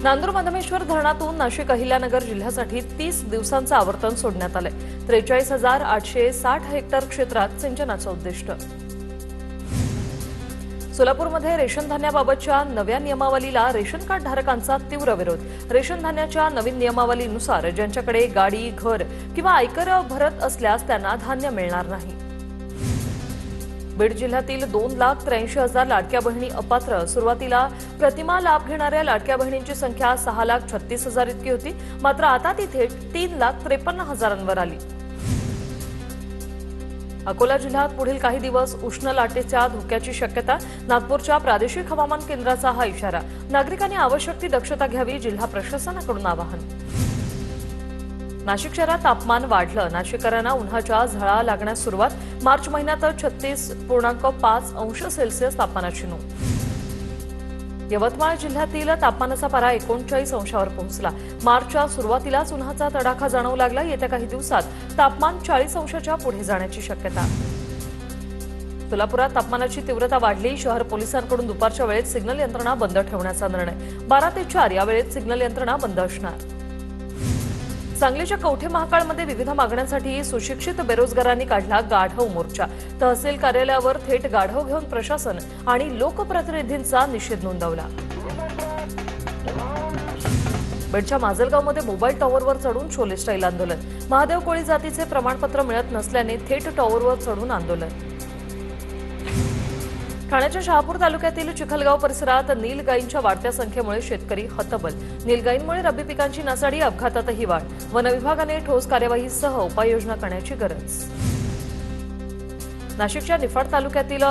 नांदूर मधमेश्वर धरणातून नाशिक अहिल्यानगर जिल्ह्यासाठी 30 दिवसांचं आवर्तन सोडण्यात आलंय। 43,860 हेक्टर क्षेत्रात सिंचनाचं उद्दिष्ट। सोलापूरमध्ये रेशन धान्याबाबतच्या नव्या नियमावलीला रेशन कार्ड धारकांचा तीव्र विरोध। रेशन धान्याच्या नवीन नियमावलीनुसार ज्यांच्याकडे गाडी, घर किंवा आयकर भरत असल्यास त्यांना धान्य मिळणार नाही। बीड जिल्ह्यातील 2,83,000 लाडक्या बहिणी अपात्र। सुरुवातीला प्रतिमा लाभ घेणाऱ्या लाडक्या बहिणींची संख्या 6,36,000 इतकी होती, मात्र आता ती थेट 3,53,000 आली। अकोला जिल्ह्यात पुढील काही दिवस उष्ण लाटेच्या धोक्याची शक्यता। नागपूरच्या प्रादेशिक हवामान केंद्राचा हा इशारा। नागरिकांनी आवश्यक ती दक्षता घ्यावी, जिल्हा प्रशासनाकडून आवाहन। नाशिक शहरात तापमान वाढलं। नाशिककरांना उन्हाच्या झळा लागण्यास सुरुवात। मार्च महिन्यात 36.5 अंश सेल्सिअस तापमानाची नोंद। यवतमाळ जिल्ह्यातील तापमानाचा पारा 39 अंशावर पोहोचला। मार्चच्या सुरुवातीलाच उन्हाचा तडाखा जाणवू लागला। येत्या काही दिवसात तापमान 40 अंशाच्या पुढे जाण्याची शक्यता। सोलापुरात तापमानाची तीव्रता वाढली। शहर पोलिसांकडून दुपारच्या वेळेत सिग्नल यंत्रणा बंद ठेवण्याचा निर्णय। 12 ते 4 या वेळेत सिग्नल यंत्रणा बंद असणार। सांगलीच्या कवठे महाकाळमध्ये विविध मागण्यांसाठी सुशिक्षित बेरोजगारांनी काढला गाढव मोर्चा। तहसील कार्यालयावर थेट गाढव घेऊन प्रशासन आणि लोकप्रतिनिधींचा निषेध नोंदवला। बीडच्या माजलगावमध्ये मोबाईल टॉवरवर चढून छोले स्टाईल आंदोलन। महादेव कोळी जातीचे प्रमाणपत्र मिळत नसल्याने थेट टॉवरवर चढून आंदोलन। ठाण्याच्या शहापूर तालुक्यातील चिखलगाव परिसरात नीलगायींच्या वाढत्या संख्येमुळे शेतकरी हतबल। नीलगायींमुळे रब्बी पिकांची नासाडी, अपघातातही वाढ। वन विभागाने ठोस कार्यवाहीसह उपाययोजना करण्याची गरज। नाशिकच्या निफाड तालुक्यातील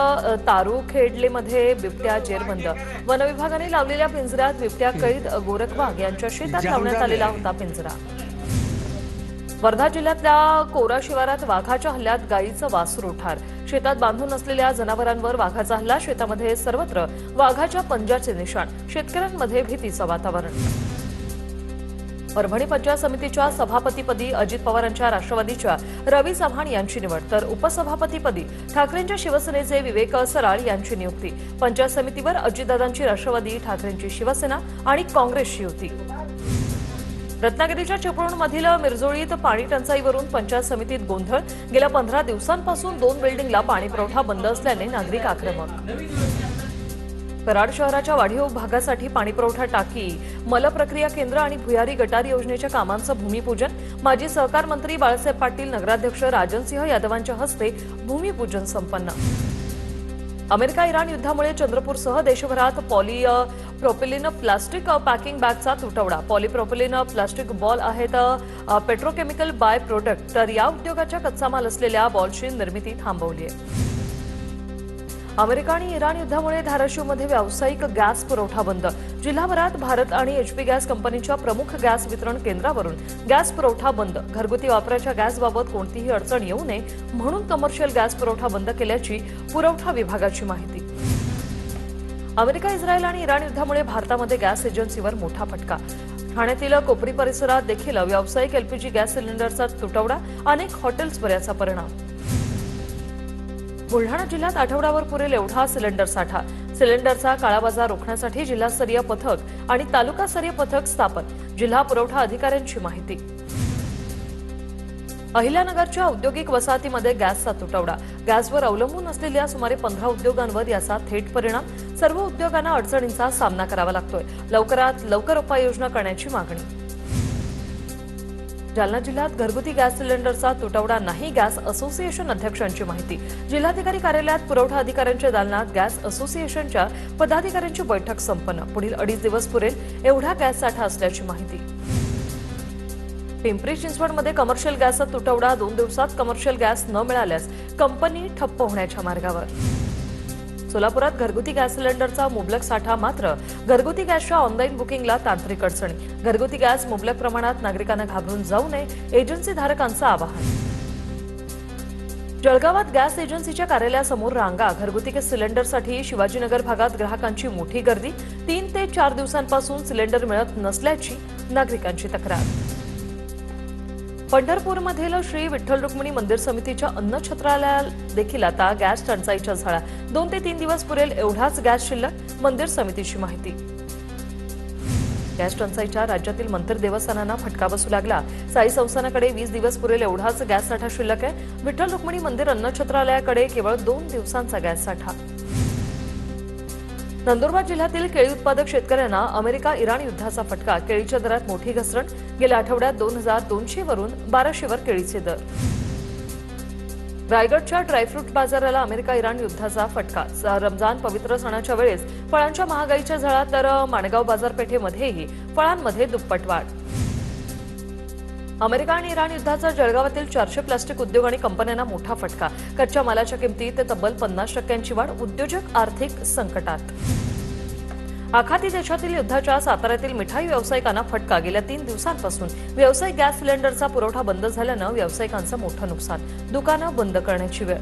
तारुखेडलेमध्ये बिबट्या जेरबंद। वन विभागाने लावलेल्या पिंजऱ्यात बिबट्या कैद। गोरखवाघ यांच्या शेतात लावण्यात आलेला होता पिंजरा। वर्धा जिल्ह्यातल्या कोरा शिवारात वाघाच्या हल्ल्यात गायीचं वासरू ठार। शेतात बांधून असलेल्या जनावरांवर वाघाचा हल्ला। शेतामध्ये सर्वत्र वाघाच्या पंजाचे निशाण। शेतकऱ्यांमध्ये भीतीचं वातावरण। परभणी पंचायत समितीच्या सभापतीपदी अजित पवारांच्या राष्ट्रवादीच्या रवी चव्हाण यांची निवड, तर उपसभापतीपदी ठाकरेंच्या शिवसेनेचे विवेक सराळ यांची नियुक्ती। पंचायत समितीवर अजितदादांची राष्ट्रवादी, ठाकरेंची शिवसेना आणि काँग्रेसची युती। रत्नागिरीच्या चिपळूणमधील मिरजोळीत पाणी टंचाईवरून पंचायत समितीत गोंधळ। गेल्या 15 दिवसांपासून 2 बिल्डिंगला पाणी पुरवठा बंद असल्याने नागरिक आक्रमक। कराड शहराच्या वाढीव भागासाठी पाणीपुरवठा टाकी, मलप्रक्रिया केंद्र आणि भुयारी गटार योजनेच्या कामांचं भूमिपूजन। माजी सहकार मंत्री बाळासाहेब पाटील, नगराध्यक्ष राजनसिंह यादवांच्या हस्ते भूमिपूजन संपन्न। अमेरिका इराण युद्धामुळे चंद्रपूरसह देशभरात पॉलीप्रोपिलीन प्लास्टिक पॅकिंग बॅगचा तुटवडा। पॉलीप्रोपिलीन प्लास्टिक बॉल आहेत पेट्रोकेमिकल बाय प्रोडक्ट, तर या उद्योगाच्या कच्चा माल असलेल्या बॉलची निर्मिती थांबवली आहे। अमेरिका आणि इराण युद्धामुळे धाराशिवमध्ये व्यावसायिक गॅस पुरवठा बंद। जिल्हाभरात भारत आणि एचपी गॅस कंपनीच्या प्रमुख गॅस वितरण केंद्रावरून गॅस पुरवठा बंद। घरगुती वापराच्या गॅसबाबत कोणतीही अडचण येऊ नये म्हणून कमर्शियल गॅस पुरवठा बंद केल्याची पुरवठा विभागाची माहिती। अमेरिका, इस्रायल आणि इराण युद्धामुळे भारतामध्ये गॅस एजन्सीवर मोठा फटका। ठाण्यातील कोपरी परिसरात देखील व्यावसायिक एलपीजी गॅस सिलेंडरचा तुटवडा। अनेक हॉटेल्सवर याचा परिणाम। बुलढाणा जिल्ह्यात आठवड्यावर पुरेल एवढा सिलेंडर साठा। सिलेंडरचा काळाबाजार रोखण्यासाठी जिल्हास्तरीय पथक आणि तालुकास्तरीय पथक स्थापन। जिल्हा पुरवठा अधिकाऱ्यांची माहिती। अहिल्यानगरच्या औद्योगिक वसाहतीमध्ये गॅसचा तुटवडा। गॅसवर अवलंबून असलेल्या सुमारे 15 उद्योगांवर याचा थेट परिणाम। सर्व उद्योगांना अडचणींचा सामना करावा लागतोय। लवकरात लवकर उपाययोजना करण्याची मागणी। जालना जिल्ह्यात घरगुती गॅस सिलेंडरचा तुटवडा नाही, गॅस असोसिएशन अध्यक्षांची माहिती। जिल्हाधिकारी कार्यालयात पुरवठा अधिकाऱ्यांच्या दालनात गॅस असोसिएशनच्या पदाधिकाऱ्यांची बैठक संपन्न। पुढील 2.5 दिवस पुरेल एवढा गॅस साठा असल्याची माहिती। पिंपरी चिंचवडमध्ये कमर्शियल गॅसचा तुटवडा। 2 दिवसात कमर्शियल गॅस न मिळाल्यास कंपनी ठप्प होण्याच्या मार्गावर। सोलापुरात घरगुती गॅस सिलेंडरचा मुबलक साठा, मात्र घरगुती गॅसच्या ऑनलाईन बुकिंगला तांत्रिक अडचणी। घरगुती गॅस मुबलक प्रमाणात, नागरिकांना घाबरून जाऊ नये, एजन्सी धारकांचं आवाहन। जळगावात गॅस एजन्सीच्या कार्यालयासमोर रांगा। घरगुती गॅस सिलेंडरसाठी शिवाजीनगर भागात ग्राहकांची मोठी गर्दी। 3 ते 4 दिवसांपासून सिलेंडर मिळत नसल्याची नागरिकांची तक्रार। पंढरपूरमधील श्री विठ्ठल रुक्मिणी मंदिर समितीच्या अन्नछत्रालयात देखील आता गॅस टंचाईच्या झळा। 2 ते 3 दिवस पुरेल एवढाच गॅस शिल्लक, मंदिर समितीची माहिती। गॅस टंचाईच्या राज्यातील मंदिर देवस्थानांना फटका बसू लागला। साई संस्थानाकडे 20 दिवस पुरेल एवढाच गॅस साठा शिल्लक आहे। विठ्ठल रुक्मिणी मंदिर अन्नछत्रालयाकडे केवळ 2 दिवसांचा गॅस साठा। नंदुरबार जिल्ह्यातील केळी उत्पादक शेतकऱ्यांना अमेरिका-इराण युद्धाचा फटका। केळीच्या दरात मोठी घसरण। गेल्या आठवड्यात 2200 वरून 1200 वर केळीचे दर। रायगडच्या ड्रायफ्रूट बाजाराला अमेरिका-इराण युद्धाचा फटका। रमजान पवित्र सणाच्या वेळेस फळांच्या महागाईच्या झळा, तर माणगाव बाजारपेठेमध्येही फळांमध्ये दुप्पट वाढ। अमेरिका आणि इराण युद्धाचा जळगावातील 400 प्लास्टिक उद्योग आणि कंपन्यांना मोठा फटका। कच्च्या मालाच्या किमतीत तब्बल 50% वाढ। उद्योजक आर्थिक संकटात। आखाती देशातील युद्धाच्या साताऱ्यातील मिठाई व्यावसायिकांना फटका। गेल्या 3 दिवसांपासून व्यावसायिक गॅस सिलेंडरचा पुरवठा बंद झाल्यानं व्यावसायिकांचं मोठं नुकसान। दुकानं बंद करण्याची वेळ।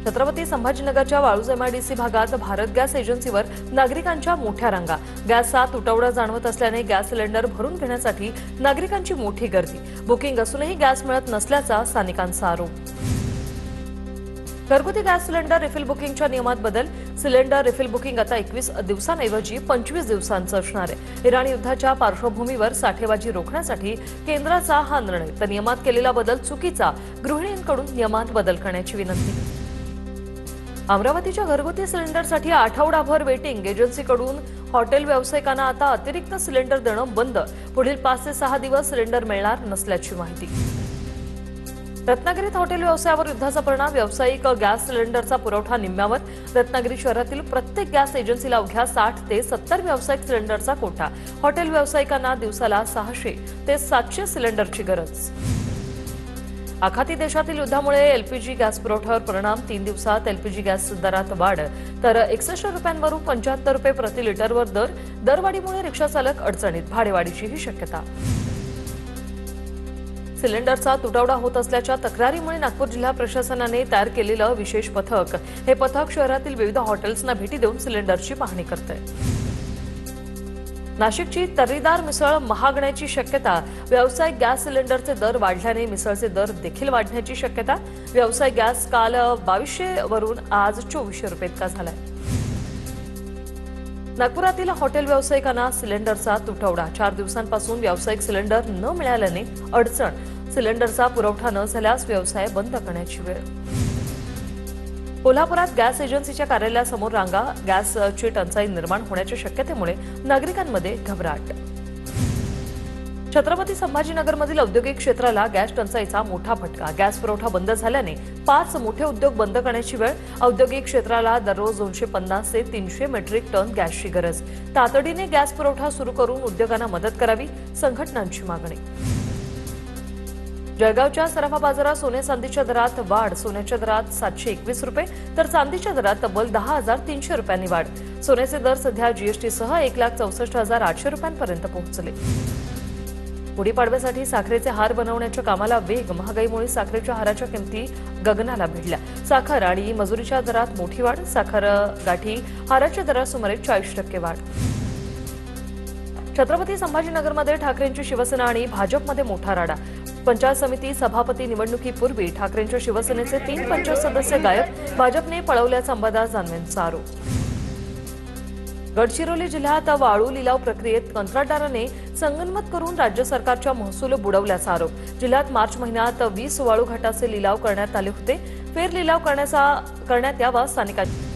छत्रपती संभाजीनगरच्या वाळूज MIDC भागात भारत गॅस एजन्सीवर नागरिकांच्या मोठ्या रांगा। गॅसचा तुटवडा जाणवत असल्याने गॅस सिलेंडर भरून घेण्यासाठी नागरिकांची मोठी गर्दी। बुकिंग असूनही गॅस मिळत नसल्याचा स्थानिकांचा आरोप। घरगुती गॅस सिलेंडर रिफिल बुकिंगच्या नियमात बदल। सिलेंडर रिफिल बुकिंग आता 21 दिवसांऐवजी 25 दिवसांचं असणार आहे। इराण युद्धाच्या पार्श्वभूमीवर साठेबाजी रोखण्यासाठी केंद्राचा हा निर्णय, तर नियमात केलेला बदल चुकीचा। गृहिणींकडून नियमात बदल करण्याची विनंती। अमरावतीच्या घरगुती सिलेंडरसाठी आठवडाभर वेटिंग। एजन्सीकडून हॉटेल व्यावसायिकांना आता अतिरिक्त सिलेंडर देणं बंद। पुढील 5 ते 6 दिवस सिलेंडर मिळणार नसल्याची माहिती। रत्नागिरीत हॉटेल व्यवसायावर युद्धाचा परिणाम। व्यावसायिक गॅस सिलेंडरचा पुरवठा निम्म्यावर। रत्नागिरी शहरातील प्रत्येक गॅस एजन्सीला अवघ्या 60 ते 70 व्यावसायिक सिलेंडरचा कोटा। हॉटेल व्यावसायिकांना दिवसाला 600 ते 700 सिलेंडरची गरज। आखाती देशातील युद्धामुळे LPG गॅस पुरवठ्यावर परिणाम। 3 दिवसात LPG गॅस दरात वाढ, तर 61 रुपयांवरून 75 रुपये प्रति लिटरवर दर। दरवाढीमुळे रिक्षा चालक अडचणीत। भाडेवाढीचीही शक्यता। सिलेंडरचा तुटवडा होत असल्याच्या तक्रारीमुळे नागपूर जिल्हा प्रशासनाने तयार केलेलं विशेष पथक। हे पथक शहरातील विविध हॉटेल्सना भेटी देऊन सिलेंडरची पाहणी करते। नाशिकची तर्रीदार मिसळ महागण्याची शक्यता। व्यावसायिक गॅस सिलेंडरचे दर वाढल्याने मिसळचे दर देखील वाढण्याची शक्यता। व्यावसायिक गॅस काल 2200 वरून आज 2400 रुपये इतका झालाय। नागपुरातील हॉटेल व्यावसायिकांना सिलेंडरचा तुटवडा। 4 दिवसांपासून व्यावसायिक सिलेंडर न मिळाल्याने अडचण। सिलेंडरचा पुरवठा न झाल्यास व्यवसाय बंद करण्याची वेळ। कोल्हापुरात गॅस एजन्सीच्या कार्यालयासमोर रांगा। गॅसची टंचाई निर्माण होण्याच्या शक्यतेमुळे नागरिकांमध्ये घबराट। छत्रपती संभाजीनगरमधील औद्योगिक क्षेत्राला गॅस टंचाईचा मोठा फटका। गॅस पुरवठा बंद झाल्याने 5 मोठे उद्योग बंद करण्याची वेळ। औद्योगिक क्षेत्राला दररोज 250 ते 300 मेट्रिक टन गॅसची गरज। तातडीने गॅस पुरवठा सुरू करून उद्योगांना मदत करावी, संघटनांची मागणी। जळगावच्या सराफा बाजारात सोने चांदीच्या दरात वाढ। सोन्याच्या दरात 721 रुपये, तर चांदीच्या दरात तब्बल 10,300 रुपयांनी वाढ। सोन्याचे दर सध्या GST सह 1,64,800 रुपयांपर्यंत पोहोचले। गुढीपाडव्यासाठी साखरेचे हार बनवण्याच्या कामाला वेग। महागाईमुळे साखरेच्या हाराच्या किमती गगनाला भिडल्या। साखर आणि मजुरीच्या दरात मोठी वाढ। साखर गाठी हाराच्या दरात सुमारे 40% वाढ। छत्रपती संभाजीनगरमध्ये ठाकरेंची शिवसेना आणि भाजपमध्ये मोठा राडा। पंचायत समिती सभापती निवडणुकीपूर्वी ठाकरेंच्या शिवसेनेचे 3 पंचायत सदस्य गायब। भाजपने पळवल्याचा अंबादास दानवेंचा आरोप। गडचिरोली जिल्ह्यात वाळू लिलाव प्रक्रियेत कंत्राटदाराने संगनमत करून राज्य सरकारच्या महसूल बुडवल्याचा आरोप। जिल्ह्यात मार्च महिन्यात 20 वाळू घाटाचे लिलाव करण्यात आले होते। फेर लिलाव करण्यात यावा स्थानिकांनी।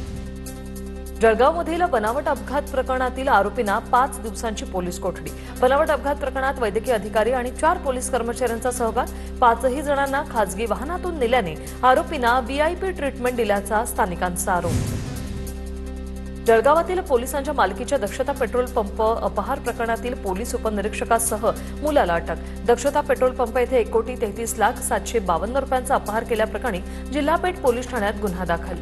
जळगावमधील बनावट अपघात प्रकरणातील आरोपींना 5 दिवसांची पोलीस कोठडी। बनावट अपघात प्रकरणात वैद्यकीय अधिकारी आणि 4 पोलीस कर्मचाऱ्यांचा सहभाग। 5ही जणांना खासगी वाहनातून नेल्याने आरोपींना VIP ट्रीटमेंट दिल्याचा स्थानिकांचा आरोप। जळगावातील पोलिसांच्या मालकीच्या दक्षता पेट्रोल पंप अपहार प्रकरणातील पोलीस उपनिरीक्षकासह मुलाला अटक। दक्षता पेट्रोल पंप येथे 1,33,752 रुपयांचा अपहार केल्याप्रकरणी जिल्हापेठ पोलीस ठाण्यात गुन्हा दाखल।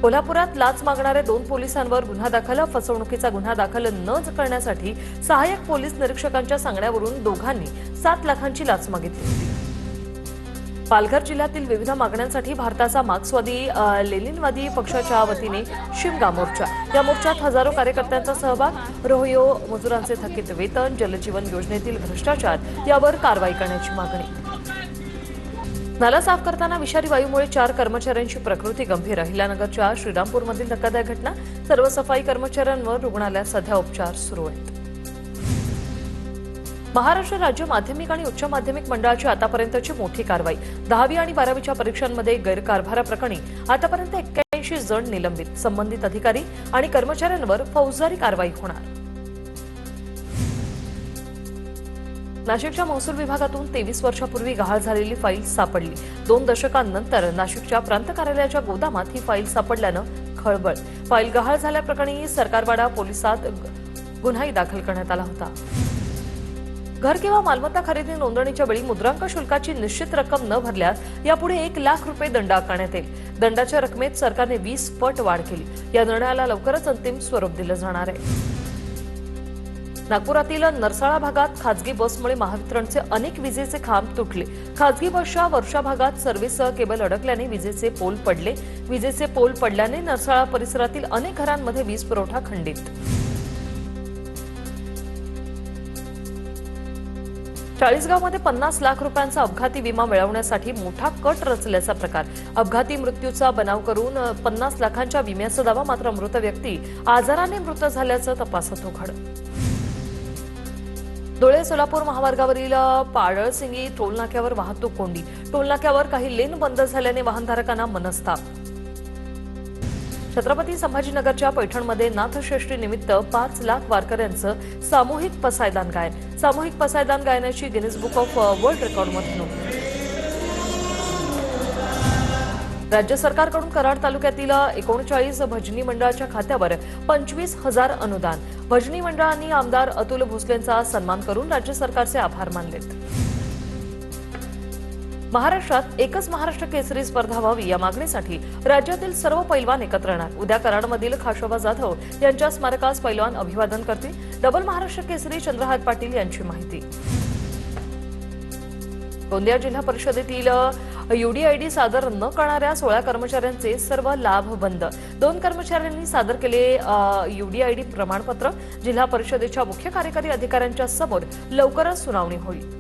कोल्हापुरात लाच मागणाऱ्या 2 पोलिसांवर गुन्हा दाखल। फसवणुकीचा गुन्हा दाखल न करण्यासाठी सहाय्यक पोलीस निरीक्षकांच्या सांगण्यावरून दोघांनी 7 लाखांची लाच मागितली होती। पालघर जिल्ह्यातील विविध मागण्यांसाठी भारताचा मार्क्सवादी लेनिनवादी पक्षाच्या वतीने शिमगा मोर्चा। या मोर्चात हजारो कार्यकर्त्यांचा सहभाग। रोहियो मजुरांचे थकीत वेतन, जलजीवन योजनेतील भ्रष्टाचार यावर कारवाई करण्याची मागणी। नाला साफ करताना विषारी वायूमुळे 4 कर्मचाऱ्यांची प्रकृती गंभीर. अहिल्यानगरच्या श्रीरामपूरमधील धक्कादायक घटना. सर्व सफाई कर्मचाऱ्यांवर रुग्णालयात सध्या उपचार सुरू आहेत. महाराष्ट्र राज्य माध्यमिक आणि उच्च माध्यमिक मंडळाची आतापर्यंतची मोठी कारवाई. 10वी आणि 12वीच्या परीक्षांमध्ये गैरकारभाराप्रकरणी आतापर्यंत 81 जण निलंबित. संबंधित अधिकारी आणि कर्मचाऱ्यांवर फौजदारी कारवाई होणार. नाशिकच्या महसूल विभागातून 23 वर्षापूर्वी गहाळ झालेली फाईल सापडली. 2 दशकांनंतर नाशिकच्या प्रांत कार्यालयाच्या गोदामात ही फाईल सापडल्यानं खळबळ. फाईल गहाळ झाल्याप्रकरणी सरकारवाडा पोलिसात गुन्हाही दाखल करण्यात आला होता. घर किंवा मालमत्ता खरेदी नोंदणीच्या वेळी मुद्रांक शुल्काची निश्चित रक्कम न भरल्यास यापुढे 1 लाख रुपये दंड आकारण्यात येईल. दंडाच्या रकमेत सरकारने 20 पट वाढ केली. या निर्णयाला लवकरच अंतिम स्वरूप दिलं जाणार आहे. नागपुरातील नरसाळा भागात खासगी बसमुळे महावितरणचे अनेक विजेचे खांब तुटले. खासगी बसच्या वर्षा भागात सर्व्हिस केबल अडकल्याने विजेचे पोल पडले. विजेचे पोल पडल्याने नरसाळा परिसरातील अनेक घरांमध्ये वीज पुरवठा खंडित. चाळीसगावमध्ये 50 लाख रुपयांचा अपघाती विमा मिळवण्यासाठी मोठा कट रचल्याचा प्रकार. अपघाती मृत्यूचा बनाव करून 50 लाखांच्या विम्याचा दावा. मात्र मृत व्यक्ती आजाराने मृत झाल्याचं तपासात उघड. धुळे सोलापूर महामार्गावरील पाडळसिंगी टोलनाक्यावर वाहतूक कोंडी. टोलनाक्यावर काही लेन बंद झाल्याने वाहनधारकांना मनस्ताप. छत्रपती संभाजीनगरच्या पैठणमध्ये नाथषष्ठी निमित्त 5 लाख वारकऱ्यांचं सामूहिक पसायदान गायन. सामूहिक पसायदान गायनाची गिनीज बुक ऑफ वर्ल्ड रेकॉर्डमध्ये नोंद. राज्य सरकारकडून कराड तालुक्यातील 39 भजनी मंडळाच्या खात्यावर 25,000 अनुदान. भजनी मंडळांनी आमदार अतुल भोसलेंचा सन्मान करून राज्य सरकारचे आभार मानलेत. महाराष्ट्रात एकच महाराष्ट्र केसरी स्पर्धा व्हावी या मागणीसाठी राज्यातील सर्व पैलवान एकत्र येणार. उद्या कराडमधील खाशोबा जाधव यांच्या स्मारकास पैलवान अभिवादन करतील. डबल महाराष्ट्र केसरी चंद्रहार पाटील यांची माहिती. गोंदिया जिल्हा परिषदेतील यूडीआयडी सादर न करणाऱ्या 16 कर्मचाऱ्यांचे सर्व लाभ बंद. 2 कर्मचाऱ्यांनी सादर केले यूडीआयडी प्रमाणपत्र. जिल्हा परिषदेच्या मुख्य कार्यकारी अधिकाऱ्यांच्या समोर लवकरच सुनावणी होईल.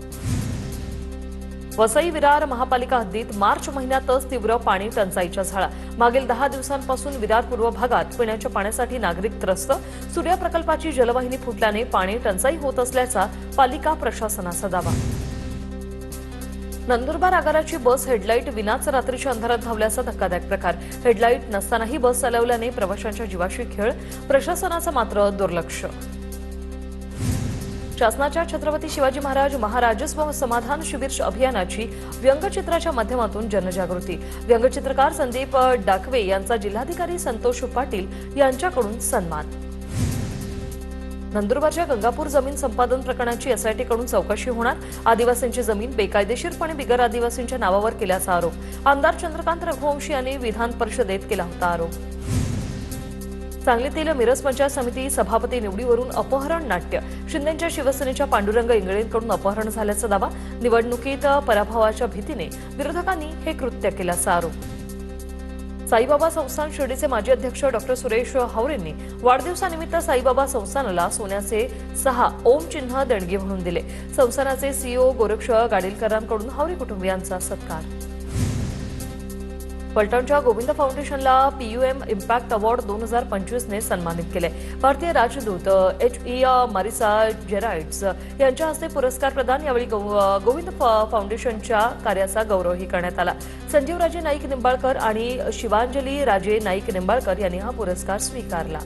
वसई विरार महापालिका हद्दीत मार्च महिन्यातच तीव्र पाणी टंचाईच्या झळा. मागील 10 दिवसांपासून विरार पूर्व भागात पिण्याच्या पाण्यासाठी नागरिक त्रस्त. सूर्य प्रकल्पाची जलवाहिनी फुटल्याने पाणी टंचाई होत असल्याचा पालिका प्रशासनाचा दावा. नंदुरबार आगाराची बस हेडलाईट विनाच रात्रीच्या अंधारात धावल्याचा धक्कादायक प्रकार. हेडलाईट नसतानाही बस चालवल्याने प्रवाशांच्या जीवाशी खेळ. प्रशासनाचं मात्र दुर्लक्ष. शासनाच्या छत्रपती शिवाजी महाराज महाराजस्व समाधान शिबिर अभियानाची व्यंगचित्राच्या माध्यमातून जनजागृती. व्यंगचित्रकार संदीप डाकवे यांचा जिल्हाधिकारी संतोष पाटील यांच्याकडून सन्मान. नंदुरबारच्या गंगापूर जमीन संपादन प्रकरणाची एसआयटीकडून चौकशी होणार. आदिवासींची जमीन बेकायदेशीरपणे बिगर आदिवासींच्या नावावर केल्याचा आरोप. आमदार चंद्रकांत रघुवंशी यांनी विधान परिषदेत केला होता आरोप. सांगलीतील मिरज पंचायत समिती सभापती निवडीवरून अपहरण नाट्य. शिंदेच्या शिवसेनेच्या पांडुरंग इंगळेंकडून अपहरण झाल्याचा दावा. निवडणुकीत पराभवाच्या भीतीने विरोधकांनी हे कृत्य केल्याचा आरोप. साईबाबा संस्थान शिर्डीचे माजी अध्यक्ष डॉ. सुरेश हावरेंनी वाढदिवसानिमित्त साईबाबा संस्थानाला सोन्याचे 6 ओम चिन्ह देणगी म्हणून दिले. संस्थानाचे सीईओ गोरक्ष गाडीलकरांकडून हावरे कुटुंबियांचा सत्कार. फलटणच्या गोविंद फाउंडेशनला पीयूएम इम्पॅक्ट अवॉर्ड 2025 ने सन्मानित केले. भारतीय राजदूत HE मारिसा जेराइट्स यांच्या हस्ते पुरस्कार प्रदान. यावेळी गोविंद फाउंडेशनच्या कार्याचा गौरवही करण्यात आला. संजीवराजे नाईक निंबाळकर आणि शिवांजली राजे नाईक निंबाळकर यांनी हा पुरस्कार स्वीकारला.